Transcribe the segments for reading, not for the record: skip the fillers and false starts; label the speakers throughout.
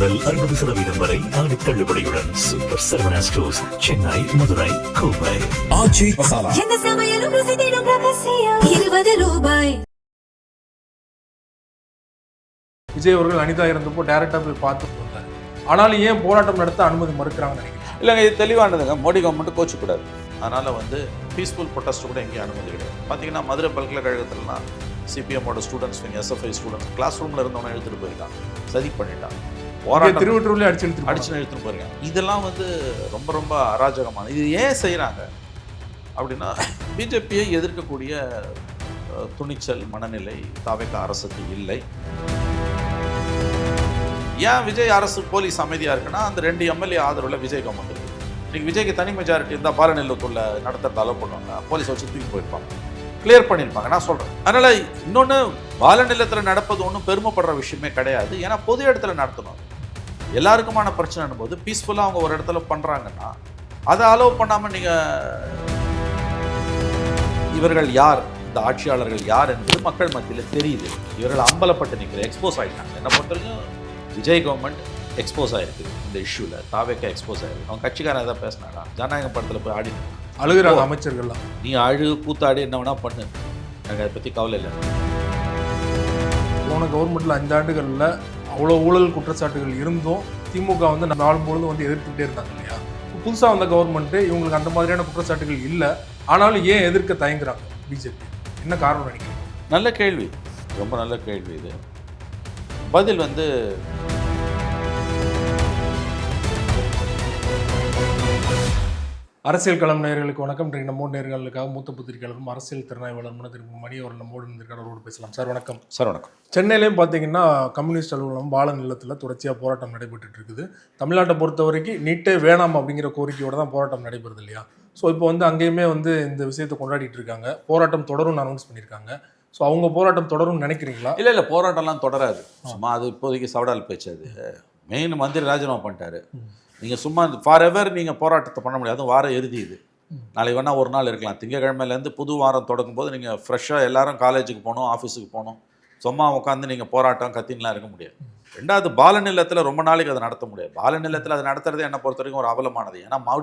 Speaker 1: முதல் 60% வரை ஆடி தள்ளுபடியுடன் super Saravana stores, Chennai, Madurai, Kovai.
Speaker 2: ஆச்சி மசாலா
Speaker 3: எந்த சமையலும் ருசி தேடும் ரகசியம் 20 ரூபாய்.
Speaker 4: விஜய் அவர்கள் அனிதா இறந்தப்போ டைரக்டா போய் பார்த்து வந்தார். ஆனாலும் ஏன் போராட்டம் நடத்த அனுமதி மறுக்கிறாங்கன்னு நினைக்கிறேன்.
Speaker 5: இல்லைங்க, இது தெளிவானதுங்க. மோடி கவர்மெண்ட் கோச்சக்கூடாது. அதனால் பீஸ்ஃபுல் ப்ரொட்டஸ்ட் கூட எங்கேயும் அனுமதி கிடையாது. பார்த்தீங்கன்னா மதுரை பல்கலைக்கழகத்திலலாம் சிபிஎம்மோட ஸ்டூடெண்ட்ஸ், எஸ்எஃப்ஐ ஸ்டூடெண்ட்ஸ் கிளாஸ் ரூமில் இருந்தவனை எடுத்துகிட்டு போயிருக்காங்க, சதி பண்ணிட்டாங்க, போராட்டம்
Speaker 4: திருவட்டூர்லேயே அடிச்சு
Speaker 5: எடுத்துகிட்டு போயிருக்காங்க. இதெல்லாம் ரொம்ப ரொம்ப அராஜகமான. இது ஏன் செய்கிறாங்க அப்படின்னா, பிஜேபியை எதிர்க்கக்கூடிய துணிச்சல் மனநிலை தாவேகா அரசுக்கு இல்லை. ஏன் விஜய் அரசு போலீஸ் அமைதியாக இருக்குன்னா, அந்த 2 எம்எல்ஏ ஆதரவில் விஜய் கவர்மெண்ட் இருக்குது. இன்றைக்கி விஜய்க்கு தனி மெஜாரிட்டி இருந்தால் பாலநிலத்துள்ள நடத்துறது அலோவ் பண்ணுவாங்க, போலீஸை வச்சு தூக்கி போயிருப்பாங்க, கிளியர் பண்ணியிருப்பாங்க. நான் சொல்கிறேன். அதனால் இன்னொன்று, பாலநிலத்தில் நடப்பது ஒன்றும் பெருமைப்படுற விஷயமே கிடையாது. ஏன்னா பொது இடத்துல நடத்தணும். எல்லாருக்குமான பிரச்சனைன்னும் போது பீஸ்ஃபுல்லாக அவங்க ஒரு இடத்துல பண்ணுறாங்கன்னா அதை அலோவ் பண்ணாமல் நீங்கள் இவர்கள் யார், இந்த ஆட்சியாளர்கள் யார் என்பது மக்கள் மத்தியில் தெரியுது. இவர்கள் அம்பலப்பட்டு நிற்கிற எக்ஸ்போஸ் ஆகிட்டாங்க. என்னை பொறுத்தவரைக்கும் விஜய் கவர்மெண்ட் எக்ஸ்போஸ் ஆகிருக்குது இந்த இஷ்யூவில். தாவேக்கா எக்ஸ்போஸ் ஆகிருக்கு. அவங்க கட்சிக்காரன் எதாவது பேசினாடா, ஜனநாயக படத்தில் போய் ஆடி
Speaker 4: அழுகிறாங்க அமைச்சர்கள்லாம்.
Speaker 5: நீ அழு கூத்தாடி என்ன வேணா பண்ணு, எனக்கு அதை பற்றி கவலை இல்லை.
Speaker 4: போன கவர்மெண்ட்டில் 5 ஆண்டுகளில் அவ்வளோ ஊழல் குற்றச்சாட்டுகள் இருந்தும் திமுக வந்து நாள் பொழுதும் எதிர்த்துக்கிட்டே இருந்தாங்க இல்லையா? புதுசாக வந்த கவர்மெண்ட்டு இவங்களுக்கு அந்த மாதிரியான குற்றச்சாட்டுகள் இல்லை. ஆனாலும் ஏன் எதிர்க்க தயங்குறாங்க பிஜேபி? என்ன காரணம் நினைக்கிறீங்க?
Speaker 5: நல்ல கேள்வி, ரொம்ப நல்ல கேள்வி. இது பதில்
Speaker 4: அரசியல் களம் நேயர்களுக்கு வணக்கம். இன்றைக்கு நம்ம நேர்களுக்காக மூத்த பத்திரிகையாளரும் அரசியல் திறனாய்வாளருமான திரு மணி அவர்கள் நம்மோடு இருந்திருக்காரோடு பேசலாம். சார் வணக்கம்.
Speaker 5: சார் வணக்கம்.
Speaker 4: சென்னையிலையும் பார்த்தீங்கன்னா கம்யூனிஸ்ட் அலுவலகம் பால நிலத்தில் தொடர்ச்சியாக போராட்டம் நடைபெற்று இருக்குது. தமிழ்நாட்டை பொறுத்த வரைக்கும் நீட்டே வேணாம் அப்படிங்கிற கோரிக்கையோடு தான் போராட்டம் நடைபெறுது இல்லையா? ஸோ இப்போ அங்கேயுமே இந்த விஷயத்தை கொண்டாடிட்டு இருக்காங்க. போராட்டம் தொடரும்னு அனௌன்ஸ் பண்ணியிருக்காங்க. ஸோ அவங்க போராட்டம் தொடரும்னு நினைக்கிறீங்களா?
Speaker 5: இல்லை, போராட்டம்லாம் தொடராது. சும்மா அது இப்போதைக்கு சவடால் பேச்சு. அது மெயின் மந்திரி ராஜினாமா பண்ணிட்டாரு. நீங்கள் சும்மா ஃபார் எவர் நீங்கள் போராட்டத்தை பண்ண முடியாது. வாரம் இறுதி இது. நாளைக்கு வேணால் ஒரு நாள் இருக்கலாம். திங்கக்கிழமையிலேருந்து புது வாரம் தொடங்கும் போது நீங்கள் ஃப்ரெஷ்ஷாக எல்லாரும் காலேஜுக்கு போகணும், ஆஃபீஸுக்கு போகணும். சும்மா உட்காந்து நீங்கள் போராட்டம் கத்தின்லாம் இருக்க முடியாது. ரெண்டாவது, பாலநிலத்தில் ரொம்ப நாளைக்கு அதை நடத்த முடியாது. பாலநிலத்தில் அதை நடத்துறதே என்னை பொறுத்த வரைக்கும் ஒரு அவலமானது. ஏன்னா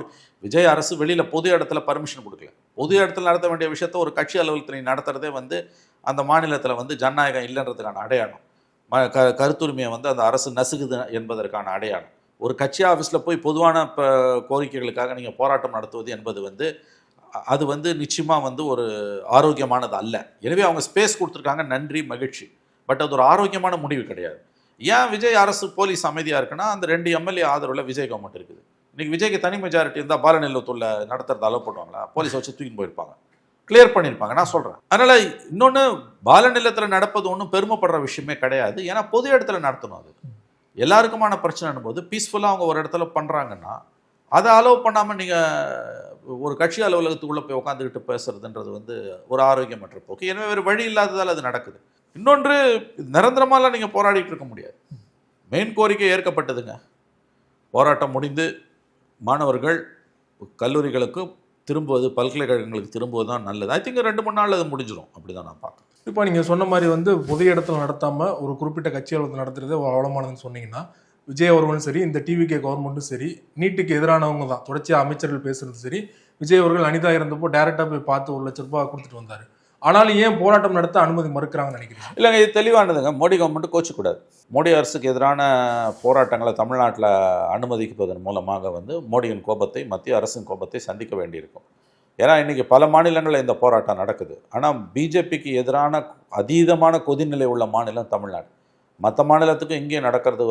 Speaker 5: விஜய் அரசு வெளியில் பொது இடத்துல பர்மிஷன் கொடுக்கல. பொது இடத்துல நடத்த வேண்டிய விஷயத்த ஒரு கட்சி அலுவலகத்தில் நடத்துறதே அந்த மாநிலத்தில் ஜனநாயகம் இல்லைன்றதுக்கான அடையாளம். கருத்துரிமையை அந்த அரசு நசுக்குது என்பதற்கான அடையாளம். ஒரு கட்சி ஆஃபீஸில் போய் பொதுவான கோரிக்கைகளுக்காக நீங்கள் போராட்டம் நடத்துவது என்பது அது நிச்சயமாக ஒரு ஆரோக்கியமானது அல்ல. எனவே அவங்க ஸ்பேஸ் கொடுத்துருக்காங்க, நன்றி, மகிழ்ச்சி. பட் அது ஒரு ஆரோக்கியமான முடிவு கிடையாது. ஏன் விஜய் அரசு போலீஸ் அமைதியாக இருக்குன்னா, அந்த 2 எம்எல்ஏ ஆதரவில் விஜய் கவர்மெண்ட் இருக்குது. இன்றைக்கி விஜய்க்கு தனி மெஜாரிட்டி இருந்தால் பாலநிலத்துள்ள நடத்துறது அலோவ் பண்ணுவாங்களா, போலீஸை வச்சு தூக்கி போயிருப்பாங்க, கிளியர் பண்ணியிருப்பாங்க. நான் சொல்கிறேன். அதனால் இன்னொன்று, பாலநிலத்தில் நடப்பது ஒன்றும் பெருமைப்படுற விஷயமே கிடையாது. ஏன்னா பொது இடத்துல நடத்தணும். அது எல்லாருக்குமான பிரச்சனைன்னும் போது பீஸ்ஃபுல்லாக அவங்க ஒரு இடத்துல பண்ணுறாங்கன்னா அதை அலோவ் பண்ணாமல் நீங்கள் ஒரு கட்சி அலுவலகத்துக்குள்ளே போய் உட்காந்துக்கிட்டு பேசுறதுன்றது ஒரு ஆரோக்கியமற்ற போக்கு. எனவே வேறு வழி இல்லாததால் அது நடக்குது. இன்னொன்று, நிரந்தரமாலாம் நீங்கள் போராடிட்டு இருக்க முடியாது. மெயின் கோரிக்கை ஏற்கப்பட்டதுங்க. போராட்டம் முடிந்து மாணவர்கள் கல்லூரிகளுக்கு திரும்புவது, பல்கலைக்கழகங்களுக்கு திரும்புவது தான் நல்லது. ஐ திங்க் 2-3 நாள் அது முடிஞ்சிடும். அப்படி தான் நான் பார்க்குறேன்.
Speaker 4: இப்போ நீங்கள் சொன்ன மாதிரி பொது இடத்துல நடத்தாமல் ஒரு குறிப்பிட்ட கட்சி அலுவலகத்தில் நடத்துறதே ஒரு அவலமானதுன்னு சொன்னீங்கன்னா, விஜய் அவர்களும் சரி, இந்த டிவிகே கவர்மெண்ட்டும் சரி, நீட்டுக்கு எதிரானவங்க தான். தொடர்ச்சியாக அமைச்சர்கள் பேசுறது சரி. விஜய் அவர்கள் அனிதா இறந்தப்போ டைரக்டாக போய் பார்த்து 1 லட்ச ரூபாய் கொடுத்துட்டு வந்தார். ஆனாலும் ஏன் போராட்டம் நடத்த அனுமதி மறுக்கிறாங்கன்னு நினைக்கிறீங்க?
Speaker 5: இல்லைங்க, இது தெளிவானதுங்க. மோடி கவர்மெண்ட் கோச்சக்கூடாது. மோடி அரசுக்கு எதிரான போராட்டங்களை தமிழ்நாட்டில் அனுமதிப்பதன் மூலமாக மோடியின் கோபத்தை, மத்திய அரசின் கோபத்தை சந்திக்க வேண்டியிருக்கும். ஏன்னா இன்றைக்கி பல மாநிலங்களில் இந்த போராட்டம் நடக்குது. ஆனால் பிஜேபிக்கு எதிரான அதீதமான கொதிநிலை உள்ள மாநிலம் தமிழ்நாடு. மற்ற மாநிலத்துக்கும் இங்கே நடக்கிறது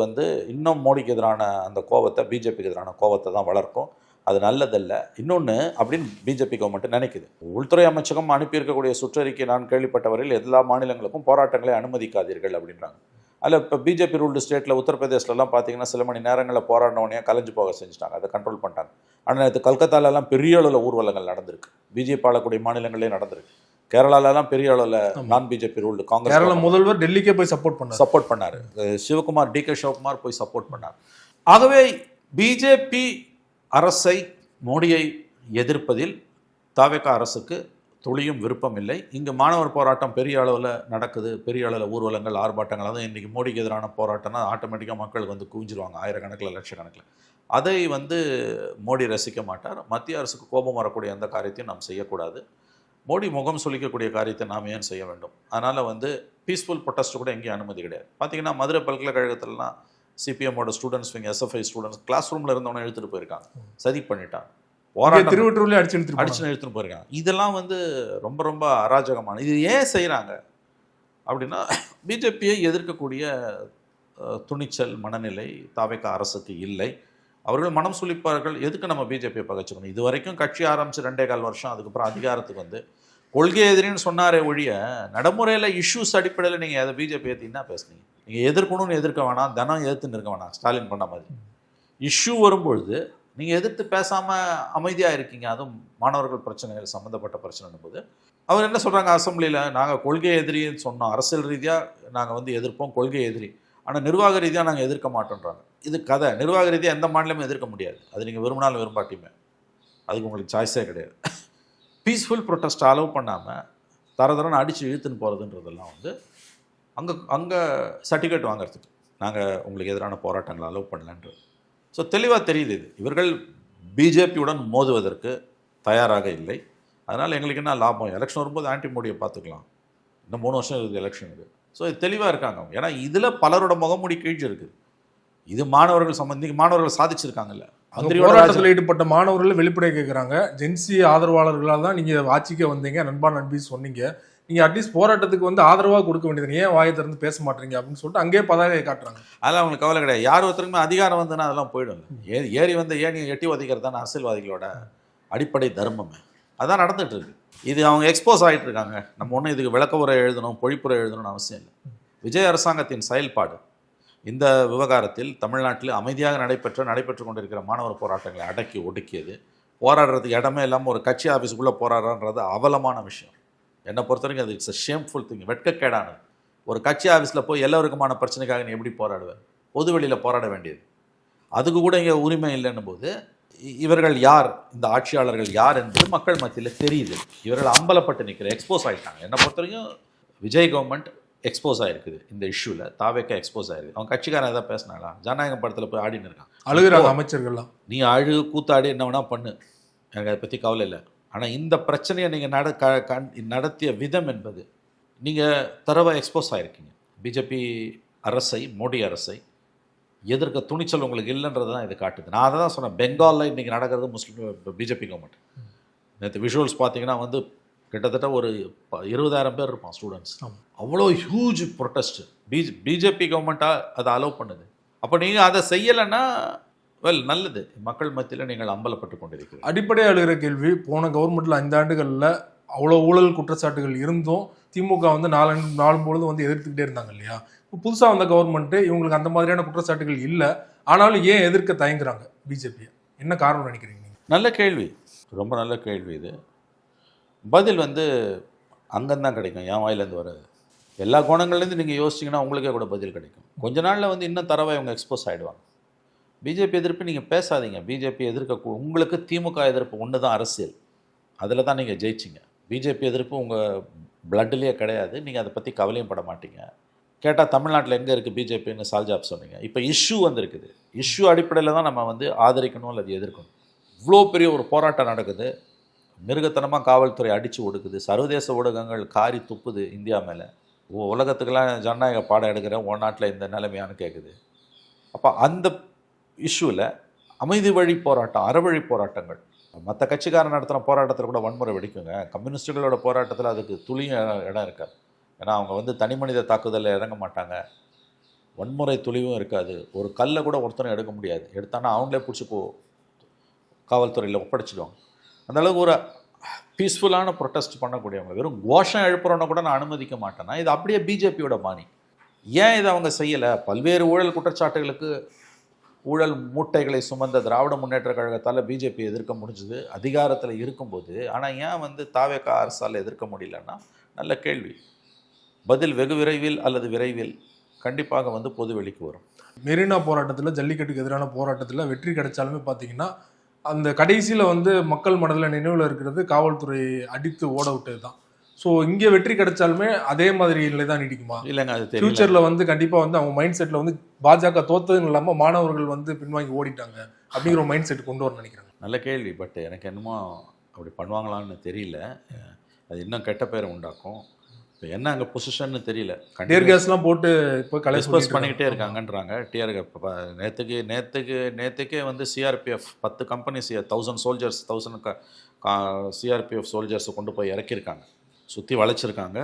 Speaker 5: இன்னும் மோடிக்கு எதிரான அந்த கோபத்தை, பிஜேபிக்கு எதிரான கோபத்தை தான் வளர்க்கும். அது நல்லதல்ல. இன்னொன்று, அப்படின்னு பிஜேபி கவர்மெண்ட் நினைக்குது. உள்துறை அமைச்சகம் அனுப்பியிருக்கக்கூடிய சுற்றறிக்கை நான் கேள்விப்பட்டவரையில் எல்லா மாநிலங்களுக்கும் போராட்டங்களை அனுமதிக்காதீர்கள் அப்படின்றாங்க. அதில் இப்போ பிஜேபி ரூல்டு ஸ்டேட்டில் உத்தரப்பிரதேசிலலாம் பார்த்தீங்கன்னா சில மணி நேரங்களில் போராடினோடனே கலைஞ்சு போக செஞ்சுட்டாங்க. அதை கண்ட்ரோல் பண்ணிட்டாங்க. ஆனால் நேற்று கல்கத்தாலெலாம் பெரிய அளவில் ஊர்வலங்கள் நடந்திருக்கு. பிஜேபி ஆளக்கூடிய மாநிலங்களே நடந்திருக்கு. கேரளாலெலாம் பெரிய அளவில் நான் பிஜேபி ரூல்டு காங்கிரஸ்
Speaker 4: முதல்வர் டெல்லிக்கே போய் சப்போர்ட் பண்ணார்.
Speaker 5: சிவகுமார், டிகே சிவகுமார் போய் சப்போர்ட் பண்ணார். ஆகவே பிஜேபி அரசை, மோடியை எதிர்ப்பதில் தாவேகா அரசுக்கு துளியும் விருப்பம் இல்லை. இங்கே மாணவர் போராட்டம் பெரிய அளவில் நடக்குது, பெரிய அளவில் ஊர்வலங்கள், ஆர்ப்பாட்டங்கள். அதுவும் இன்றைக்கி மோடிக்கு எதிரான போராட்டம்னா ஆட்டோமேட்டிக்காக மக்கள் வந்து குவிஞ்சிருவாங்க, ஆயிரக்கணக்கில் லட்சக்கணக்கில். அதை வந்து மோடி ரசிக்க மாட்டார். மத்திய அரசுக்கு கோபம் வரக்கூடிய எந்த காரியத்தையும் நாம் செய்யக்கூடாது. மோடி முகம் சொல்லிக்கக்கூடிய காரியத்தை நாம் ஏன் செய்ய வேண்டும்? அதனால் வந்து பீஸ்ஃபுல் ப்ரொட்டஸ்ட் கூட எங்கேயும் அனுமதி கிடையாது. பார்த்தீங்கன்னா மதுரை பல்கலைக்கழகத்திலலாம் சிபிஎம்மோட ஸ்டூடெண்ட்ஸ், இங்கே எஸ்எஃப்ஐ ஸ்டூடெண்ட்ஸ் கிளாஸ் ரூமில் இருந்தவனை எடுத்துகிட்டு போயிருக்காங்க, சதி பண்ணிட்டாங்க, போராட்டம்
Speaker 4: திருவள்ளூர்லேயே அடிச்சு
Speaker 5: எடுத்துகிட்டு போயிருக்காங்க. இதெல்லாம் வந்து ரொம்ப ரொம்ப அராஜகமான. இது ஏன் செய்கிறாங்க அப்படின்னா, பிஜேபியை எதிர்க்கக்கூடிய துணிச்சல் மனநிலை தாவேக அரசுக்கு இல்லை. அவர்கள் மனம் சொல்லிப்பார்கள், எதுக்கு நம்ம பிஜேபியை பகைச்சிக்கணும்? இது வரைக்கும் கட்சி ஆரம்பித்து 2.25 வருஷம், அதுக்கப்புறம் அதிகாரத்துக்கு வந்து கொள்கை எதிரின்னு சொன்னாரே ஒழிய நடைமுறையில் இஷ்யூஸ் அடிப்படையில் நீங்கள் அதை பிஜேபி ஏற்றினா பேசுனீங்க. நீங்கள் எதிர்க்கணும்னு எதிர்க்க வேணாம், தினம் எதிர்த்துன்னு இருக்க வேணாம். ஸ்டாலின் பண்ண மாதிரி இஷ்யூ வரும்பொழுது நீங்கள் எதிர்த்து பேசாமல் அமைதியாக இருக்கீங்க. அதுவும் மாணவர்கள் பிரச்சனைகள் சம்மந்தப்பட்ட பிரச்சனைன்னும் போது அவர் என்ன சொல்கிறாங்க அசெம்பிளியில், நாங்கள் கொள்கை எதிரின்னு சொன்னோம், அரசியல் ரீதியாக நாங்கள் வந்து எதிர்ப்போம், கொள்கை எதிரி, ஆனால் நிர்வாக ரீதியாக நாங்கள் எதிர்க்க மாட்டோன்றாங்க. இது கதை. நிர்வாக ரீதியாக எந்த மாநிலமும் எதிர்க்க முடியாது. அது நீங்கள் விரும்பினாலும் விரும்பாட்டியுமே அதுக்கு உங்களுக்கு சாய்ஸே கிடையாது. பீஸ்ஃபுல் ப்ரொட்டஸ்ட் அலோவ் பண்ணாமல் தரன்னு அடித்து இழுத்துன்னு போகிறதுன்றதெல்லாம் வந்து அங்கே சர்டிஃபிகேட் வாங்குறதுக்கு நாங்கள் உங்களுக்கு எதிரான போராட்டங்களை அலோவ் பண்ணலன்றது. ஸோ தெளிவாக தெரியுது இது. இவர்கள் பிஜேபியுடன் மோதுவதற்கு தயாராக இல்லை. அதனால் எங்களுக்கு என்ன லாபம்? எலெக்ஷன் வரும்போது ஆன்டி மோடியை பார்த்துக்கலாம். இன்னும் 3 வருஷம் இருக்குது எலெக்ஷனுக்கு. ஸோ இது தெளிவாக இருக்காங்க அவங்க. ஏன்னா இதில் பலரோட முகமூடி கீழ்ச்சி இருக்குது. இது மாணவர்கள் சம்பந்தி, மாணவர்கள் சாதிச்சிருக்காங்கல்ல.
Speaker 4: போராட்டத்தில் ஈடுபட்ட மாணவர்கள் வெளிப்படையாக கேட்குறாங்க, ஜென்சி ஆதரவாளர்களால் தான் நீங்கள் ஆட்சிக்கு வந்தீங்க, நண்பா நண்பி சொன்னீங்க, நீங்கள் அட்லீஸ்ட் போராட்டத்துக்கு வந்து ஆதரவாக கொடுக்க வேண்டியது, ஏன் வாயை திறந்து பேச மாட்டீங்க அப்படின்னு சொல்லிட்டு அங்கேயே பதாகையை காட்டுறாங்க.
Speaker 5: அதெல்லாம் அவங்களுக்கு கவலை கிடையாது. யார் ஒருத்தருக்குமே அதிகாரம் வந்துன்னா அதெல்லாம் போயிடும். ஏறி வந்து ஏன் நீங்கள் எட்டி உதைக்கிறது தானே அரசியல்வாதிகளோட அடிப்படை தர்மமே. அதான் நடந்துட்டு இருக்கு. இது அவங்க எக்ஸ்போஸ் ஆகிட்டு இருக்காங்க. நம்ம ஒன்றும் இதுக்கு விளக்க உரை எழுதணும், பொழிப்புரை எழுதணும்னு அவசியம் இல்லை. விஜய் அரசாங்கத்தின் செயல்பாடு இந்த விவகாரத்தில் தமிழ்நாட்டில் அமைதியாக நடைபெற்று கொண்டிருக்கிற மாணவர் போராட்டங்களை அடக்கி ஒடுக்கியது. போராடுறதுக்கு இடமே இல்லாமல் ஒரு கட்சி ஆஃபீஸுக்குள்ளே போராடுறான்றது அவலமான விஷயம். என்னை பொறுத்த வரைக்கும் அது இட்ஸ் அ ஷேம்ஃபுல் திங், வெட்கக்கேடானது. ஒரு கட்சி ஆஃபீஸில் போய் எல்லோருக்குமான பிரச்சனைக்காக நீ எப்படி போராடுவேன்? பொது வெளியில் போராட வேண்டியது. அதுக்கு கூட இங்கே உரிமை இல்லைன்னும் போது இவர்கள் யார், இந்த ஆட்சியாளர்கள் யார் என்பது மக்கள் மத்தியில் தெரியுது. இவர்கள் அம்பலப்பட்டு நிற்கிற எக்ஸ்போஸ் ஆகிட்டாங்க. என்னை பொறுத்த வரைக்கும் விஜய் கவர்மெண்ட் எக்ஸ்போஸ் ஆகிருக்குது இந்த இஷ்யூவில். தாவேக்கா எக்ஸ்போஸ் ஆகிருக்கு. அவங்க கட்சிக்காரன் எதாவது பேசினாங்களா? ஜனநாயகம் படத்தில் போய் ஆடின்னு இருக்கான்,
Speaker 4: அழுகிறாங்க அமைச்சர்கள்லாம்.
Speaker 5: நீ கூத்தாடி என்ன வேணால் பண்ணு, எனக்கு அதை பற்றி கவலை இல்லை. ஆனால் இந்த பிரச்சனையை நீங்கள் நடத்திய விதம் என்பது நீங்கள் தரவாக எக்ஸ்போஸ் ஆகிருக்கீங்க. பிஜேபி அரசை, மோடி அரசை எதிர்க்க துணிச்சல் உங்களுக்கு இல்லைன்றது தான் இது காட்டுது. நான் அதை தான் சொன்னேன். பெங்காலில் இன்றைக்கி நடக்கிறது முஸ்லீம் பிஜேபி கவர்மெண்ட். நேற்று விஷுவல்ஸ் பார்த்தீங்கன்னா வந்து கிட்டத்தட்ட ஒரு 20,000 பேர் இருப்பான் ஸ்டூடெண்ட்ஸ். அவ்வளோ ஹியூஜ் ப்ரொட்டஸ்ட். பிஜேபி கவர்மெண்ட்டாக அதை அலோவ் பண்ணுது. அப்போ நீங்கள் அதை செய்யலைன்னா நல்லது, மக்கள் மத்தியில் நீங்கள் அம்பலப்பட்டு கொண்டிருக்கிறீங்க.
Speaker 4: அடிப்படையாக எழுகிற கேள்வி, போன கவர்மெண்ட்டில் 5 ஆண்டுகளில் அவ்வளோ ஊழல் குற்றச்சாட்டுகள் இருந்தும் திமுக வந்து 4 பொழுது வந்து எதிர்த்துக்கிட்டே இருந்தாங்க இல்லையா? இப்போ புதுசாக வந்த கவர்மெண்ட்டு இவங்களுக்கு அந்த மாதிரியான குற்றச்சாட்டுகள் இல்லை, ஆனாலும் ஏன் எதிர்க்க தயங்குறாங்க பிஜேபியை? என்ன காரணம் நினைக்கிறீங்க நீங்கள்?
Speaker 5: நல்ல கேள்வி, ரொம்ப நல்ல கேள்வி. இது பதில் வந்து அங்கேருந்தான் கிடைக்கும், என் வாயிலேருந்து வராது. எல்லா கோணங்கள்லேருந்து நீங்கள் யோசிச்சிங்கன்னா உங்களுக்கே கூட பதில் கிடைக்கும். கொஞ்ச நாளில் வந்து இன்னும் தரவாக இவங்க எக்ஸ்போஸ் ஆகிடுவாங்க. பிஜேபி எதிர்ப்பு நீங்கள் பேசாதீங்க. பிஜேபி எதிர்க்க உங்களுக்கு திமுக எதிர்ப்பு ஒன்று தான் அரசியல், அதில் தான் நீங்கள் ஜெயிச்சிங்க. பிஜேபி எதிர்ப்பு உங்கள் பிளட்லேயே கிடையாது. நீங்கள் அதை பற்றி கவலையும் பட மாட்டீங்க. கேட்டால் தமிழ்நாட்டில் எங்கே இருக்குது பிஜேபின்னு சால்ஜாப் சொன்னீங்க. இப்போ இஷ்யூ வந்திருக்குது. இஷ்யூ அடிப்படையில் தான் நம்ம வந்து ஆதரிக்கணும் அல்லது எதிர்க்கணும். இவ்வளோ பெரிய ஒரு போராட்டம் நடக்குது, மிருகத்தனமாக காவல்துறை அடித்து ஒடுக்குது, சர்வதேச ஊடகங்கள் காரி துப்புது இந்தியா மேலே. உலகத்துக்கெல்லாம் ஜனநாயக பாடம் எடுக்கிறேன், உன் நாட்டில் இந்த நிலைமையானு கேட்குது. அப்போ அந்த இஷ்யூவில் அமைதி வழி போராட்டம், அறவழி போராட்டங்கள், மற்ற கட்சிக்காரன் நடத்துகிற போராட்டத்தில் கூட வன்முறை வெடிக்குங்க. கம்யூனிஸ்டுகளோட போராட்டத்தில் அதுக்கு துளியும் இடம் இருக்காது. ஏன்னா அவங்க வந்து தனி மனித தாக்குதலில் இறங்க மாட்டாங்க, வன்முறை துளிவும் இருக்காது. ஒரு கல்லை கூட ஒருத்தரும் எடுக்க முடியாது, எடுத்தானா அவங்களே பிடிச்சி காவல்துறையில் ஒப்படைச்சிடுவாங்க. அந்தளவுக்கு ஒரு பீஸ்ஃபுல்லான ப்ரொட்டஸ்ட் பண்ணக்கூடியவங்க. வெறும் கோஷம் எழுப்புறோன்னா கூட நான் அனுமதிக்க மாட்டேன்னா இது அப்படியே பிஜேபியோட பாணி. ஏன் இதை அவங்க செய்யலை? பல்வேறு ஊழல் குற்றச்சாட்டுகளுக்கு ஊழல் மூட்டைகளை சுமந்த திராவிட முன்னேற்ற கழகத்தால் பிஜேபி எதிர்க்க முடிஞ்சுது அதிகாரத்தில் இருக்கும்போது. ஆனால் ஏன் வந்து தாவேகா அரசால் எதிர்க்க முடியலன்னா நல்ல கேள்வி. பதில் வெகு விரைவில் அல்லது விரைவில் கண்டிப்பாக வந்து பொது வெளிக்கு வரும்.
Speaker 4: மெரினா போராட்டத்தில், ஜல்லிக்கட்டுக்கு எதிரான போராட்டத்தில் வெற்றி கிடைச்சாலுமே பார்த்தீங்கன்னா அந்த கடைசியில் வந்து மக்கள் மனதில் நினைவில் இருக்கிறது காவல்துறை அடித்து ஓட விட்டது தான். ஸோ இங்கே வெற்றி கிடைச்சாலுமே அதே மாதிரி நிலை தான் நீடிக்குமா?
Speaker 5: இல்லைங்க, அது தெரியல.
Speaker 4: ஃபியூச்சரில் வந்து கண்டிப்பாக வந்து அவங்க மைண்ட் செட்டில் வந்து பாஜக தோத்ததுன்னு இல்லாமல் மாணவர்கள் வந்து பின்வாங்கி ஓடிட்டாங்க அப்படிங்கிற ஒரு மைண்ட் செட் கொண்டு வரணும்னு நினைக்கிறாங்க.
Speaker 5: நல்ல கேள்வி. பட் எனக்கு என்னமோ அப்படி பண்ணுவாங்களான்னு தெரியல. அது இன்னும் கெட்ட பேரை உண்டாக்கும். இப்போ என்ன அங்கே பொசிஷன்னு தெரியல.
Speaker 4: டியர் கேஸ்லாம் போட்டு இப்போ
Speaker 5: டிஸ்போஸ் பண்ணிக்கிட்டே இருக்காங்கன்றாங்க. நேற்றுக்கே வந்து சிஆர்பிஎஃப் 10 கம்பெனிஸ் 1000 சோல்ஜர்ஸ் 1000 சிஆர்பிஎஃப் சோல்ஜர்ஸை கொண்டு போய் இறக்கியிருக்காங்க. சுற்றி வளைச்சிருக்காங்க,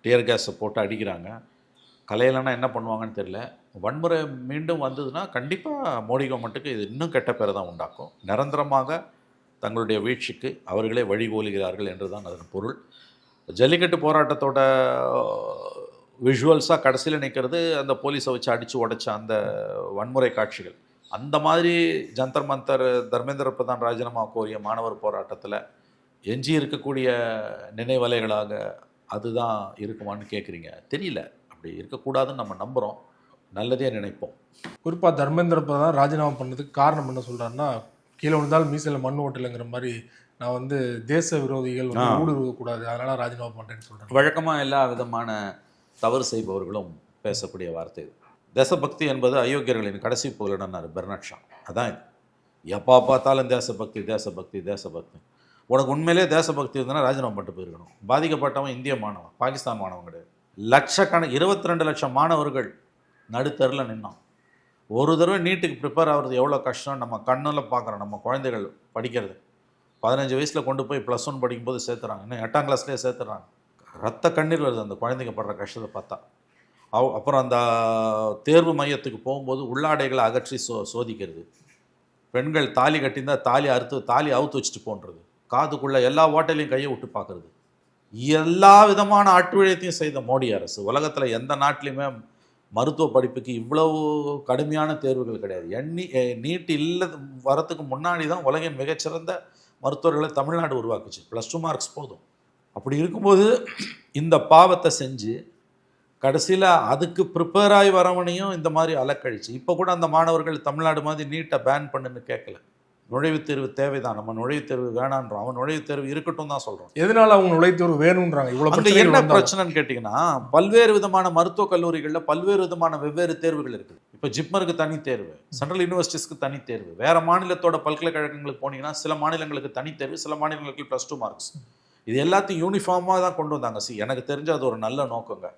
Speaker 5: டியர் கேஸை போட்டு அடிக்கிறாங்க. கலையிலன்னா என்ன பண்ணுவாங்கன்னு தெரியல. வன்முறை மீண்டும் வந்ததுன்னா கண்டிப்பாக மோடி கவர்மெண்ட்டுக்கு இது இன்னும் கெட்ட பேரை தான் உண்டாக்கும். நிரந்தரமாக தங்களுடைய வீழ்ச்சிக்கு அவர்களே வழிகோலுகிறார்கள் என்று தான் அதன் பொருள். ஜல்லிக்கட்டு போராட்டத்தோட விஷுவல்ஸாக கடைசியில் நிற்கிறது அந்த போலீஸை வச்சு அடித்து உடைச்ச அந்த வன்முறை காட்சிகள். அந்த மாதிரி ஜந்தர் மந்தர் தர்மேந்திர பிரதான் ராஜினாமா கோரிய மாணவர் போராட்டத்தில் எஞ்சி இருக்கக்கூடிய நினைவலைகளாக அதுதான் இருக்குமான்னு கேட்குறீங்க. தெரியல. அப்படி இருக்கக்கூடாதுன்னு நம்ம நம்புகிறோம், நல்லதே நினைப்போம்.
Speaker 4: குறிப்பாக தர்மேந்திர பிரதான் ராஜினாமா பண்ணதுக்கு காரணம் என்ன சொல்கிறாருன்னா, கீழே விழுந்தால் மீசையில் மண் ஓட்டலைங்கிற மாதிரி நான் வந்து தேச விரோதிகள் வந்து ஊடுருவக்கூடாது, அதனால் ராஜினாமா பண்ணுறேன்னு சொல்கிறேன்.
Speaker 5: வழக்கமாக எல்லா விதமான தவறு செய்பவர்களும் பேசக்கூடிய வார்த்தை இது. தேசபக்தி என்பது அயோக்கியர்களின் கடைசி புகலிடம்னாரு பெர்னாட் ஷா. அதான் இது. எப்போ பார்த்தாலும் தேசபக்தி தேசபக்தி தேசபக்தி. உனக்கு உண்மையிலே தேசபக்தி இருந்ததுன்னா ராஜினாமா பண்ணிட்டு போயிருக்கணும். பாதிக்கப்பட்டவன் இந்திய மாணவன், பாகிஸ்தான் மாணவன் கிடையாது. 22 லட்சம் மாணவர்கள் நடுத்தரில் நின்னான். ஒரு தடவை நீட்டுக்கு ப்ரிப்பேர் ஆகிறது எவ்வளோ கஷ்டம் நம்ம கண்ணில் பார்க்குறோம். நம்ம குழந்தைகள் படிக்கிறது 15 வயசில் கொண்டு போய் +1 படிக்கும்போது சேர்த்துறாங்க, இன்னும் 8ஆம் கிளாஸ்லேயே சேர்த்துறாங்க. ரத்த கண்ணீர் வருது அந்த குழந்தைங்க படுற கஷ்டத்தை பார்த்தா. அப்புறம் அந்த தேர்வு மையத்துக்கு போகும்போது உள்ளாடைகளை அகற்றி சோதிக்கிறது. பெண்கள் தாலி கட்டியிருந்தால் தாலி அவுத்து வச்சுட்டு போன்றது. காதுக்குள்ளே எல்லா ஓட்டையிலையும் கையை விட்டு பார்க்குறது. எல்லா விதமான அட்டுழியத்தையும் செய்த மோடி அரசு. உலகத்தில் எந்த நாட்டிலையுமே மருத்துவ படிப்புக்கு இவ்வளவு கடுமையான தேர்வுகள் கிடையாது. நீட் இல்லை வரத்துக்கு முன்னாடி தான் உலகின் மிகச்சிறந்த மருத்துவர்களை தமிழ்நாடு உருவாக்குச்சு. +2 மார்க்ஸ் போதும். அப்படி இருக்கும்போது இந்த பாவத்தை செஞ்சு கடைசியில் அதுக்கு ப்ரிப்பேர் ஆகி வரவனையும் இந்த மாதிரி அலக்கழிச்சு. இப்போ கூட அந்த மாணவர்கள் தமிழ்நாடு மாதிரி நீட்டை பேன் பண்ணுன்னு கேட்கல. நுழைவுத் தேர்வு தேவைதான், நம்ம நுழைவுத் தேர்வு வேணான்றோம். அவன் நுழைவுத் தேர்வு இருக்கட்டும் தான் சொல்கிறோம்.
Speaker 4: எதனால அவங்க நுழைவுத் தேர்வு வேணுன்றாங்க? இவ்வளோ
Speaker 5: அங்கே என்ன பிரச்சனைன்னு கேட்டிங்கன்னா, பல்வேறு விதமான மருத்துவக் கல்லூரிகளில் பல்வேறு விதமான வெவ்வேறு தேர்வுகள் இருக்குது. இப்போ ஜிப்மருக்கு தனி தேர்வு, சென்ட்ரல் யூனிவர்சிட்டிஸ்க்கு தனி தேர்வு, வேறு மாநிலத்தோட பல்கலைக்கழகங்களுக்கு போனீங்கன்னா சில மாநிலங்களுக்கு தனி தேர்வு, சில மாநிலங்களுக்கு +2 மார்க்ஸ். இது எல்லாத்தையும் யூனிஃபார்மாக தான் கொண்டு வந்தாங்க. எனக்கு தெரிஞ்சு அது ஒரு நல்ல நோக்கங்க.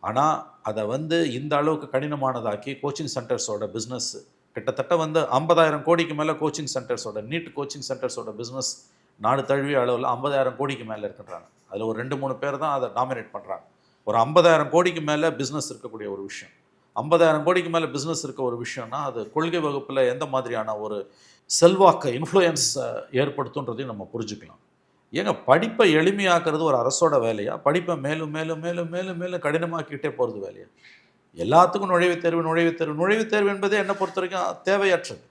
Speaker 5: ஆனால் அதை வந்து இந்த அளவுக்கு கடினமானதாக்கி கோச்சிங் சென்டர்ஸோட பிஸ்னஸ் கிட்டத்தட்ட வந்து 50,000 கோடிக்கு மேலே கோச்சிங் சென்டர்ஸோட நீட் கோச்சிங் சென்டர்ஸோட பிஸ்னஸ் நாடு தழுவிய அளவில் 50,000 கோடிக்கு மேலே இருக்குன்றாங்க. அதில் ஒரு 2-3 பேர் தான் அதை டாமினேட் பண்ணுறாங்க. ஒரு 50,000 கோடிக்கு மேலே பிஸ்னஸ் இருக்கக்கூடிய ஒரு விஷயம், 50,000 கோடிக்கு மேலே பிஸ்னஸ் இருக்க ஒரு விஷயம்னா அது கொள்கை வகுப்பில் எந்த மாதிரியான ஒரு செல்வாக்கை இன்ஃப்ளூயன்ஸ் ஏற்படுத்துன்றதையும் நம்ம புரிஞ்சுக்கலாம். ஏங்க படிப்பை எளிமையாக்குறது ஒரு அரசோட வேலையா? படிப்பை மேலும் மேலும் மேலும் மேலும் மேலும் கடினமாக்கிட்டே போகிறது வேலையா? எல்லாத்துக்கும் நுழைவுத் தேர்வு என்பதே என்னை பொறுத்த வரைக்கும் தேவையற்றது.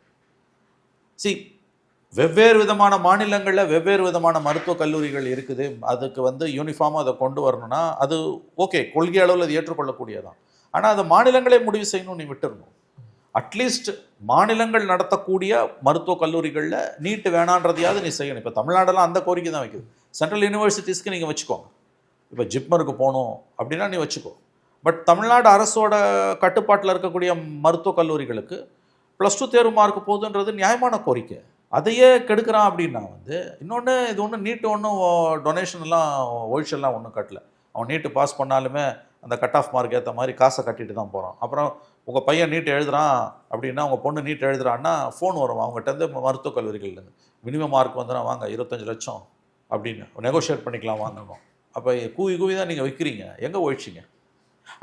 Speaker 5: வெவ்வேறு விதமான மாநிலங்களில் வெவ்வேறு விதமான மருத்துவக் கல்லூரிகள் இருக்குது. அதுக்கு வந்து யூனிஃபார்மாக அதை கொண்டு வரணும்னா அது ஓகே, கொள்கை அளவில் அது ஏற்றுக்கொள்ளக்கூடியதான். ஆனால் அதை மாநிலங்களே முடிவு செய்யணும், நீ விட்டுருணும். அட்லீஸ்ட் மாநிலங்கள் நடத்தக்கூடிய மருத்துவக் கல்லூரிகளில் நீட்டு வேணான்றதையாவது நீ செய்யணும். இப்போ தமிழ்நாடெல்லாம் அந்த கோரிக்கை தான் வைக்குது. சென்ட்ரல் யூனிவர்சிட்டிஸ்க்கு நீங்கள் வச்சுக்கோங்க. இப்போ ஜிப்மருக்கு போகணும் அப்படின்னா நீ வச்சுக்கோ. பட் தமிழ்நாடு அரசோட கட்டுப்பாட்டில் இருக்கக்கூடிய மருத்துவக் கல்லூரிகளுக்கு +2 தேர்வு மார்க் போகுதுன்றது நியாயமான கோரிக்கை. அதையே கெடுக்கிறான் அப்படின்னா வந்து இன்னொன்று, இது ஒன்றும் நீட்டு ஒன்றும் டொனேஷன்லாம் ஒழிச்செல்லாம் ஒன்றும் கட்டல. அவன் நீட்டு பாஸ் பண்ணாலுமே அந்த கட் ஆஃப் மார்க் ஏற்ற மாதிரி காசை கட்டிட்டு தான் போகிறான். அப்புறம் உங்கள் பையன் நீட் எழுதுறான் அப்படின்னா, உங்கள் பொண்ணு நீட் எழுதுறான்னா ஃபோன் வரும் அவங்ககிட்ட மருத்துவக் கல்லூரிகள்லேருந்து. மினிமம் மார்க் வந்துன்னா வாங்க 25 லட்சம் அப்படின்னு நெகோஷியேட் பண்ணிக்கலாம் வாங்கணும். அப்போ கூவி தான் நீங்கள் விற்கிறீங்க. எங்கே ஒழிச்சிங்க?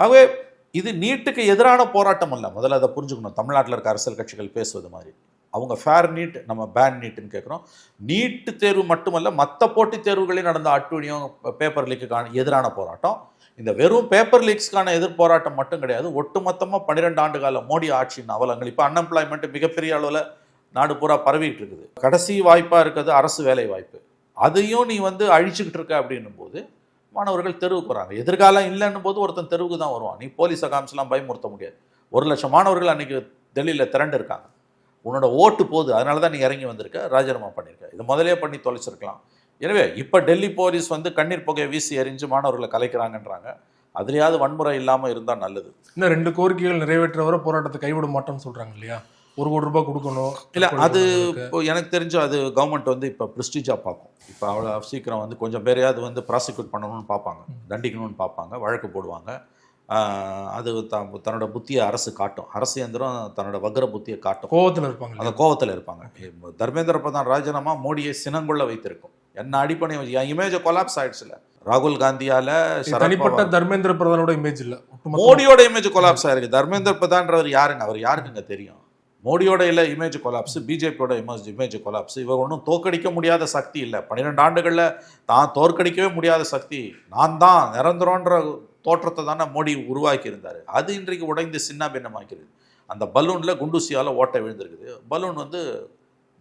Speaker 5: ஆகவே இது நீட்டுக்கு எதிரான போராட்டம் அல்ல. முதல்ல அதை புரிஞ்சுக்கணும். தமிழ்நாட்டில் இருக்க அரசியல் கட்சிகள் பேசுவது மாதிரி அவங்க ஃபேர் நீட், நம்ம பேன் நீட்டுன்னு கேட்குறோம். நீட்டு தேர்வு மட்டுமல்ல, மற்ற போட்டித் தேர்வுகளில் நடந்த அட்டுழியம், பேப்பர் லீக்குக்கான எதிரான போராட்டம். இந்த வெறும் பேப்பர் லீக்ஸ்க்கான போராட்டம் மட்டும் கிடையாது. ஒட்டுமொத்தமாக 12 ஆண்டு கால மோடி ஆட்சியின் அவலங்கள். இப்போ அன்எம்ப்ளாய்மெண்ட் மிகப்பெரிய அளவில் நாடு பூரா பரவிட்டு இருக்குது. கடைசி வாய்ப்பாக இருக்கிறது அரசு வேலை வாய்ப்பு. அதையும் நீ வந்து அழிச்சுக்கிட்டு இருக்க அப்படின்னும் போது மாணவர்கள் தெருவுக்கு வராங்க. எதிர்காலம் இல்லைன்னும் போது ஒருத்தன் தெருவுக்கு தான் வருவான். நீ போலீஸை காமிச்செல்லாம் பயமுறுத்த முடியாது. 1 லட்சம் மாணவர்கள் அன்றைக்கி டெல்லியில் திரண்டு இருக்காங்க. உன்னோட ஓட்டு போகுது, அதனால தான் நீ இறங்கி வந்திருக்க, ராஜினாமா பண்ணியிருக்க. இது முதலே பண்ணி தொலைச்சிருக்கலாம். எனவே இப்போ டெல்லி போலீஸ் வந்து கண்ணீர் புகையை வீசி எறிஞ்சு மாணவர்களை கலைக்கிறாங்கன்றாங்க. அதுலேயாவது வன்முறை இல்லாமல் இருந்தால் நல்லது.
Speaker 4: இன்னும் 2 கோரிக்கைகள் நிறைவேற்றவரை போராட்டத்தை கைவிட மாட்டோம்னு சொல்றாங்க இல்லையா? 1 கோடி ரூபாய் கொடுக்கணும்.
Speaker 5: இல்லை, அது இப்போ எனக்கு தெரிஞ்சு அது கவர்மெண்ட் வந்து இப்போ ப்ரெஸ்டீஜாக பார்க்கும். இப்போ அவ்வளோ சீக்கிரம் வந்து கொஞ்சம் பேரையாவது வந்து ப்ராசிக்யூட் பண்ணணும்னு பார்ப்பாங்க, தண்டிக்கணும்னு பார்ப்பாங்க, வழக்கு போடுவாங்க. அது தன்னோட புத்தியை அரசு காட்டும். அரசு இயந்திரம் தன்னோட வக்ர புத்தியை காட்டும்.
Speaker 4: கோவத்தில் இருப்பாங்க.
Speaker 5: அந்த கோவத்தில் இருப்பாங்க. தர்மேந்திர பிரதான் ராஜினாமா மோடியை சினங்கொள்ள வைத்திருக்கும். என்ன அடிப்படை என் இமேஜை கொலாப்ஸ் ஆயிடுச்சுல. ராகுல் காந்தியால
Speaker 4: தனிப்பட்ட தர்மேந்திர பிரதானோட இமேஜ் இல்ல,
Speaker 5: மோடியோட இமேஜ் கொலாப்ஸ் ஆயிருக்கு. தர்மேந்திர பிரதான்றவர் யாருங்க? அவர் யாருக்குங்க தெரியும்? மோடியோட இல்லை இமேஜ் கொலாப்ஸ், பிஜேபியோட இமேஜ் கொலாப்ஸ். இவர் ஒன்றும் தோற்கடிக்க முடியாத சக்தி இல்லை. 12 ஆண்டுகளில் தான் தோற்கடிக்கவே முடியாத சக்தி. நான் தான் நிரந்தரன்ற தோற்றத்தை தானே மோடி உருவாக்கி இருந்தார். அது இன்றைக்கு உடைந்து சின்ன பின்னமாக்கிறது. அந்த பலூனில் குண்டூசியால் ஓட்டை விழுந்திருக்குது. பலூன் வந்து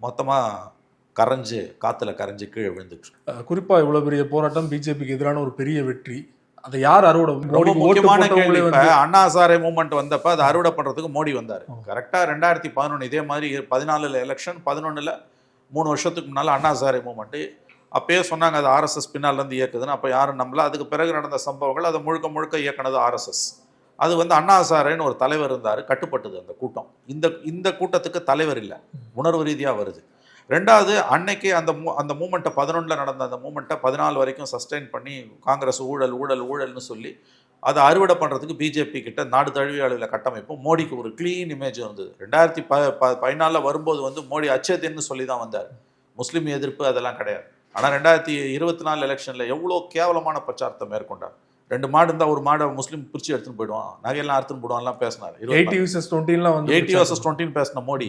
Speaker 5: மொத்தமாக கரைஞ்சு காற்றுல கரைஞ்சு கீழே விழுந்துட்டு.
Speaker 4: குறிப்பாக இவ்வளோ பெரிய போராட்டம் பிஜேபிக்கு எதிரான ஒரு பெரிய வெற்றி. அதை யார் அறுவடை?
Speaker 5: முக்கியமான கேள்வி. அண்ணா ஹசாரே மூவ்மெண்ட் வந்தப்ப அதை அறுவடை பண்றதுக்கு மோடி வந்தார். கரெக்டா 2011 இதே மாதிரி 14 எலெக்ஷன், 11 3 வருஷத்துக்கு முன்னால அண்ணா ஹசாரே மூவ்மெண்ட். அப்பயே சொன்னாங்க அது ஆர்எஸ்எஸ் பின்னால் இருந்து இயக்குதுன்னு. அப்போ யாரும் நம்பல. அதுக்கு பிறகு நடந்த சம்பவங்கள் அதை முழுக்க முழுக்க இயக்குனது ஆர்எஸ்எஸ். அது வந்து அண்ணா ஹசாரேன்னு ஒரு தலைவர் இருந்தார், கட்டுப்பட்டது அந்த கூட்டம். இந்த கூட்டத்துக்கு தலைவர் இல்லை, உணர்வு ரீதியாக வருது. ரெண்டாவது, அன்னைக்கு அந்த மூமெண்ட்டை 11 நடந்த அந்த மூமெண்ட்டை 14 வரைக்கும் சஸ்டெயின் பண்ணி காங்கிரஸ் ஊழல் ஊழல் ஊழல்னு சொல்லி அதை அறுவடை பண்ணுறதுக்கு பிஜேபி கிட்ட நாடு தழுவிய அளவில் கட்டமைப்பும் மோடிக்கு ஒரு க்ளீன் இமேஜ் வந்தது. 2014 வரும்போது வந்து மோடி அச்சேதன்னு சொல்லி தான் வந்தார். முஸ்லீம் எதிர்ப்பு அதெல்லாம் கிடையாது. ஆனால் 2024 எலெக்ஷனில் எவ்வளோ கேவலமான பிரச்சாரத்தை மேற்கொண்டார். 2 மாடு இருந்தால் ஒரு மாடை முஸ்லீம் பிரித்து எடுத்துன்னு போயிடுவான், நகையெல்லாம் அறுத்துன்னு போடுவான்லாம் பேசினார்.
Speaker 4: 80 vs 20
Speaker 5: பேசின மோடி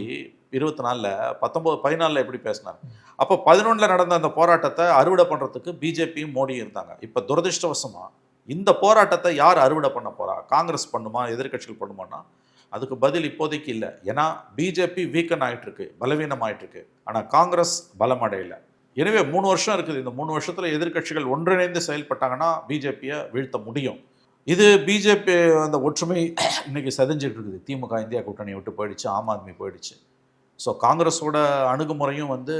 Speaker 5: 24 14 எப்படி பேசினார்? அப்போ 11 நடந்த அந்த போராட்டத்தை அறுவடை பண்ணுறதுக்கு பிஜேபியும் மோடியும் இருந்தாங்க. இப்போ துரதிருஷ்டவசமாக இந்த போராட்டத்தை யார் அறுவடை பண்ண போறா? காங்கிரஸ் பண்ணுமா, எதிர்கட்சிகள் பண்ணுமானா அதுக்கு பதில் இப்போதைக்கு இல்லை. ஏன்னா பிஜேபி வீக்கன் ஆகிட்டு இருக்கு, பலவீனம் ஆகிட்டு இருக்கு. ஆனால் காங்கிரஸ் பலமடையலை. எனவே 3 வருஷம் இருக்குது. இந்த 3 வருஷத்தில் எதிர்கட்சிகள் ஒன்றிணைந்து செயல்பட்டாங்கன்னா பிஜேபியை வீழ்த்த முடியும். இது பிஜேபி அந்த ஒற்றுமை இன்னைக்கு செதஞ்சிட்டு இருக்குது. திமுக இந்தியா கூட்டணியை விட்டு போயிடுச்சு, ஆம் ஆத்மி போயிடுச்சு. ஸோ காங்கிரஸோட அணுகுமுறையும் வந்து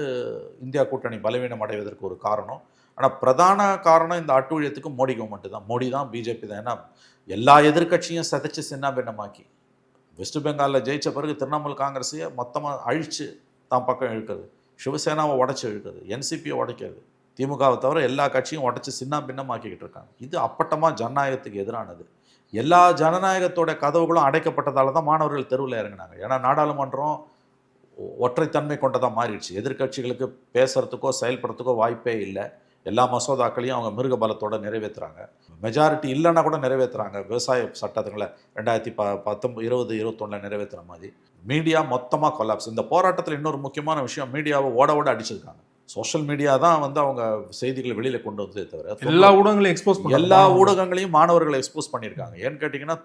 Speaker 5: இந்தியா கூட்டணி பலவீனம் அடைவதற்கு ஒரு காரணம். ஆனால் பிரதான காரணம் இந்த அட்டூழியத்துக்கு மோடி கவர்மெண்ட் தான், மோடி தான், பிஜேபி தான். ஏன்னா எல்லா எதிர்கட்சியும் சதைச்சு சின்ன பின்னமாக்கி வெஸ்ட் பெங்காலில் ஜெயிச்ச பிறகு திரிணாமுல் காங்கிரஸையே மொத்தமாக அழித்து தான் பக்கம் இழுக்கிறது, சிவசேனாவை உடச்சி இழுக்கிறது, என்சிபியை உடைக்கிறது, திமுகவை தவிர எல்லா கட்சியும் உடச்சி சின்ன பின்னமாக்கிக்கிட்டு இருக்காங்க. இது அப்பட்டமாக ஜனநாயகத்துக்கு எதிரானது. எல்லா ஜனநாயகத்தோட கதவுகளும் அடைக்கப்பட்டதால தான் மாணவர்கள் தெருவில் இறங்கினாங்க. ஏன்னா நாடாளுமன்றம் ஒற்றைத்தன்மை கொண்டதாக மாறிடுச்சு. எதிர்கட்சிகளுக்கு பேசுறதுக்கோ செயல்படுறதுக்கோ வாய்ப்பே இல்லை. எல்லா மசோதாக்களையும் அவங்க மிருக பலத்தோடு நிறைவேற்றுறாங்க. மெஜாரிட்டி இல்லைன்னா கூட நிறைவேற்றுறாங்க. விவசாய சட்டத்துங்களை 2019 21 நிறைவேற்றுற மாதிரி. மீடியா மொத்தமாக கொலாப்ஸ். இந்த போராட்டத்தில் இன்னொரு முக்கியமான விஷயம், மீடியாவை ஓட அடிச்சிருக்காங்க. சோஷியல் மீடியா தான் வந்து அவங்க செய்திகளை வெளியில் கொண்டு வந்ததே தவிர எல்லா ஊடகங்களையும் மாணவர்களை எக்ஸ்போஸ் பண்ணியிருக்காங்க. ஏன்னு கேட்டிங்கன்னா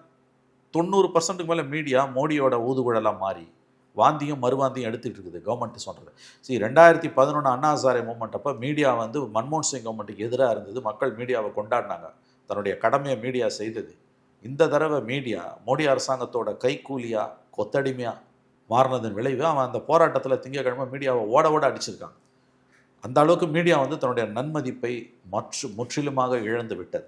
Speaker 5: 90% மேலே மீடியா மோடியோட ஊதுகுழலாக மாறி வாந்தியும் மறுவாந்தியும் எடுத்துகிட்டு இருக்குது கவர்மெண்ட் சொல்கிறது. 2011 அண்ணா ஹசாரே மூவ்மெண்ட் அப்போ மீடியா வந்து மன்மோகன் சிங் கவர்மெண்ட்டுக்கு எதிராக இருந்தது. மக்கள் மீடியாவை கொண்டாடினாங்க, தன்னுடைய கடமையை மீடியா செய்தது. இந்த தடவை மீடியா மோடி அரசாங்கத்தோட கைக்கூலியாக கொத்தடிமையாக மாறினதன் விளைவு அவன் அந்த போராட்டத்தில் திங்கக்கிழமை மீடியாவை ஓட அடிச்சிருக்காங்க. அந்த அளவுக்கு மீடியா வந்து தன்னுடைய நன்மதிப்பை முற்றிலுமாக இழந்து விட்டது.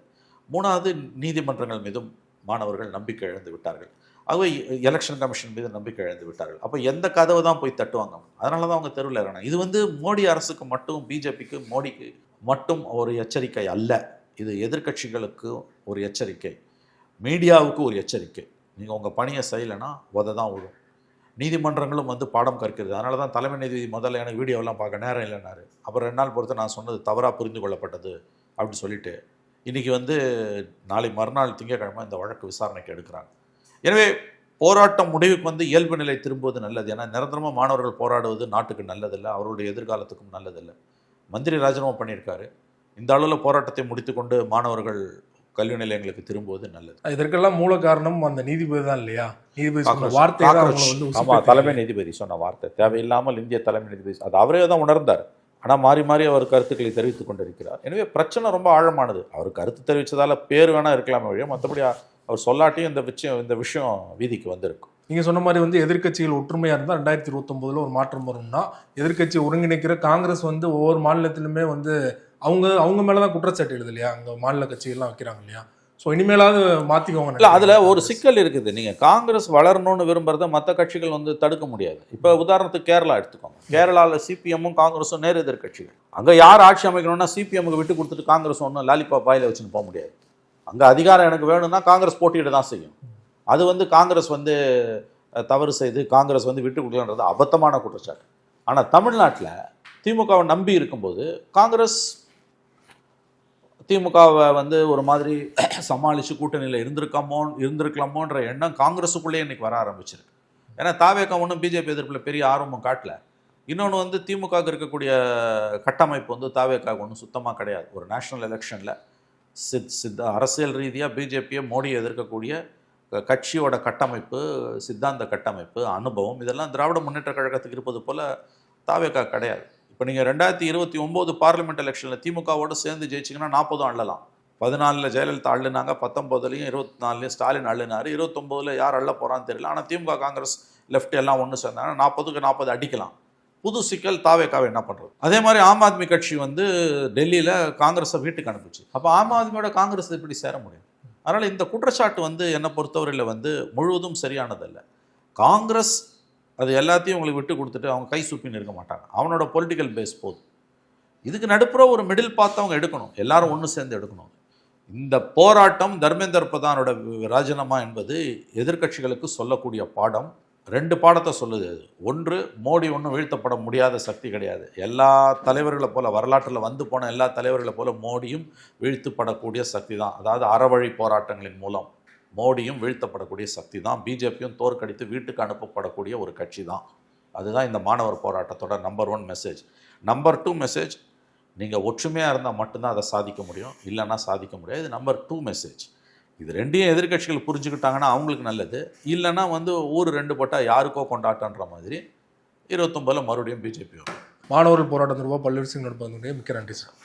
Speaker 5: 3வது, நீதிமன்றங்கள் மீதும் மாணவர்கள் நம்பிக்கை இழந்து விட்டார்கள். ஆகவே எலெக்ஷன் கமிஷன் மீது நம்பிக்கை இழந்து விட்டார்கள். அப்போ எந்த கதவை தான் போய் தட்டுவாங்க? அதனால தான் அவங்க தெருவில் இறங்கினாங்க. இது வந்து மோடி அரசுக்கு மட்டும், பிஜேபிக்கு மோடிக்கு மட்டும் ஒரு எச்சரிக்கை அல்ல. இது எதிர்கட்சிகளுக்கு ஒரு எச்சரிக்கை, மீடியாவுக்கு ஒரு எச்சரிக்கை. நீங்கள் உங்கள் பணியை செய்யலைன்னா உதை தான் விடும். நீதிமன்றங்களும் வந்து பாடம் கற்கிறது. அதனால தான் தலைமை நீதிபதி முதல்ல எனக்கு வீடியோலாம் பார்க்க நேரம் இல்லைனாரு. அப்புறம் 2 நாள் பொறுத்து நான் சொன்னது தவறாக புரிந்து கொள்ளப்பட்டது அப்படின்னு சொல்லிட்டு இன்றைக்கி வந்து நாளை மறுநாள் திங்கட்கிழமை இந்த வழக்கு விசாரணைக்கு எடுக்கிறாங்க. எனவே போராட்டம் முடிவுக்கு வந்து இயல்பு நிலை திரும்புவது நல்லது. ஏன்னா நிரந்தரமாக மாணவர்கள் போராடுவது நாட்டுக்கு நல்லதில்லை, அவருடைய எதிர்காலத்துக்கும் நல்லதில்லை. மந்திரி ராஜினாமா பண்ணியிருக்காரு. இந்த அளவில் போராட்டத்தை முடித்துக்கொண்டு மாணவர்கள் கல்வி நிலையங்களுக்கு திரும்புவது நல்லது.
Speaker 4: இதற்கெல்லாம் மூல காரணம் அந்த நீதிபதி தான் இல்லையா? நீதிபதி வார்த்தை,
Speaker 5: ஆமாம், தலைமை நீதிபதி சொன்ன வார்த்தை தேவையில்லாமல் இந்திய தலைமை நீதிபதி அது அவரே தான் உணர்ந்தார். ஆனால் மாறி மாறி அவர் கருத்துக்களை தெரிவித்துக் கொண்டிருக்கிறார். எனவே பிரச்சனை ரொம்ப ஆழமானது. அவர் கருத்து தெரிவித்ததால் பேர் வேணால் இருக்கலாமே வழியா, மற்றபடி அவர் சொல்லாட்டியும் இந்த விஷயம் வீதிக்கு வந்திருக்கும்.
Speaker 4: நீங்க சொன்ன மாதிரி வந்து எதிர்க்கட்சிகள் ஒற்றுமையா இருந்தா 2029 ஒரு மாற்றம் வரும்னா, எதிர்க்கட்சி ஒருங்கிணைக்கிற காங்கிரஸ் வந்து ஒவ்வொரு மாநிலத்திலுமே வந்து அவங்க மேலதான் குற்றச்சாட்டு எழுது இல்லையா, அங்க மாநில கட்சிகள்லாம் வைக்கிறாங்க இல்லையா. ஸோ இனிமேலாவது மாத்திக்கோங்க.
Speaker 5: இல்லை, அதில் ஒரு சிக்கல் இருக்குது. நீங்கள் காங்கிரஸ் வளரணும்னு விரும்புகிறத மற்ற கட்சிகள் வந்து தடுக்க முடியாது. இப்போ உதாரணத்துக்கு கேரளா எடுத்துக்கோங்க. கேரளாவில் சிபிஎம்மும் காங்கிரஸும் நேர் எதிர்கட்சிகள். அங்கே யார் ஆட்சி அமைக்கணும்னா சிபிஎம்முக்கு விட்டு கொடுத்துட்டு காங்கிரஸ் ஒன்றும் லாலிபாப் வாயில் வச்சுன்னு போக முடியாது. அங்கே அதிகாரம் எனக்கு வேணும்னா காங்கிரஸ் போட்டியிட தான் செய்யும். அது வந்து காங்கிரஸ் வந்து தவறு செய்து காங்கிரஸ் வந்து விட்டு கொடுக்கலன்றது அபத்தமான குற்றச்சாட்டு. ஆனால் தமிழ்நாட்டில் திமுகவை நம்பி இருக்கும்போது காங்கிரஸ் திமுகவை வந்து ஒரு மாதிரி சமாளித்து கூட்டணியில் இருந்திருக்கலாமோன்ற எண்ணம் காங்கிரஸுக்குள்ளேயே இன்றைக்கி வர ஆரம்பிச்சிருக்கு. ஏன்னா தாவேகா ஒன்றும் பிஜேபி எதிர்ப்பில் பெரிய ஆர்வமும் காட்டல. இன்னொன்று வந்து திமுகவுக்கு இருக்கக்கூடிய கட்டமைப்பு வந்து தாவேகாவுக்கு ஒன்றும் சுத்தமாக கிடையாது. ஒரு நேஷ்னல் எலெக்ஷனில் அரசியல் ரீதியாக பிஜேபியை மோடியை எதிர்க்கக்கூடிய கட்சியோட கட்டமைப்பு, சித்தாந்த கட்டமைப்பு, அனுபவம் இதெல்லாம் திராவிட முன்னேற்ற கழகத்துக்கு இருப்பது போல் தாவேகா கிடையாது. இப்போ நீங்கள் 2029 பார்லிமெண்ட் எலெக்ஷனில் திமுகவோடு சேர்ந்து ஜெயிச்சிங்கன்னா 40 அள்ளலாம். 14 ஜெயலலிதா அள்ளுனாங்க, 19 24 ஸ்டாலின் அள்ளுனார், 29 யார் அள்ள போகிறான்னு தெரியல. ஆனால் திமுக காங்கிரஸ் லெஃப்ட் எல்லாம் ஒன்று சேர்ந்தாங்க, 40க்கு 40 அடிக்கலாம். புது சிக்கல் தாவேக்காவை என்ன பண்ணுறது. அதே மாதிரி ஆம் ஆத்மி கட்சி வந்து டெல்லியில் காங்கிரஸை வீட்டுக்கு அனுப்பிச்சு. அப்போ ஆம் ஆத்மியோட காங்கிரஸ் எப்படி சேர முடியும்? அதனால் இந்த குற்றச்சாட்டு வந்து என்னை பொறுத்தவரையில் வந்து முழுவதும் சரியானதல்ல. காங்கிரஸ் அது எல்லாத்தையும் உங்களுக்கு விட்டு கொடுத்துட்டு அவங்க கை சூப்பின்னு இருக்க மாட்டாங்க. அவனோட பொலிட்டிக்கல் பேஸ் போதும். இதுக்கு நடுப்புற ஒரு மிடில் பார்த்து அவங்க எடுக்கணும், எல்லாரும் ஒன்று சேர்ந்து எடுக்கணும். இந்த போராட்டம் தர்மேந்தர் பிரதானோட ராஜினாமா என்பது எதிர்க்கட்சிகளுக்கு சொல்லக்கூடிய பாடம். 2 பாடத்தை சொல்லுது. ஒன்று, மோடி ஒன்றும் வீழ்த்தப்பட முடியாத சக்தி கிடையாது. எல்லா தலைவர்களை போல, வரலாற்றில் வந்து போன எல்லா தலைவர்களை போல மோடியும் வீழ்த்தப்படக்கூடிய சக்தி தான். அதாவது அறவழி போராட்டங்களின் மூலம் மோடியும் வீழ்த்தப்படக்கூடிய சக்தி தான். பிஜேபியும் தோற்கடித்து வீட்டுக்கு அனுப்பப்படக்கூடிய ஒரு கட்சி தான். அதுதான் இந்த மாணவர் போராட்டத்தோட நம்பர் 1 மெசேஜ். நம்பர் 2 மெசேஜ், நீங்கள் ஒற்றுமையாக இருந்தால் மட்டும்தான் அதை சாதிக்க முடியும், இல்லைன்னா சாதிக்க முடியாது. இது நம்பர் 2 மெசேஜ். இது 2யும் எதிர்க்கட்சிகள் புரிஞ்சுக்கிட்டாங்கன்னா அவங்களுக்கு நல்லது. இல்லைன்னா வந்து ஊர் 2 போட்டால் யாருக்கோ கொண்டாட்டன்ற மாதிரி 29 மறுபடியும் பிஜேபி வரும்.
Speaker 4: மாணவர்கள் போராட்டம் தொடர்பாக பல்வேறு விஷயங்கள் நடப்பது மிக்க நன்றி சார்.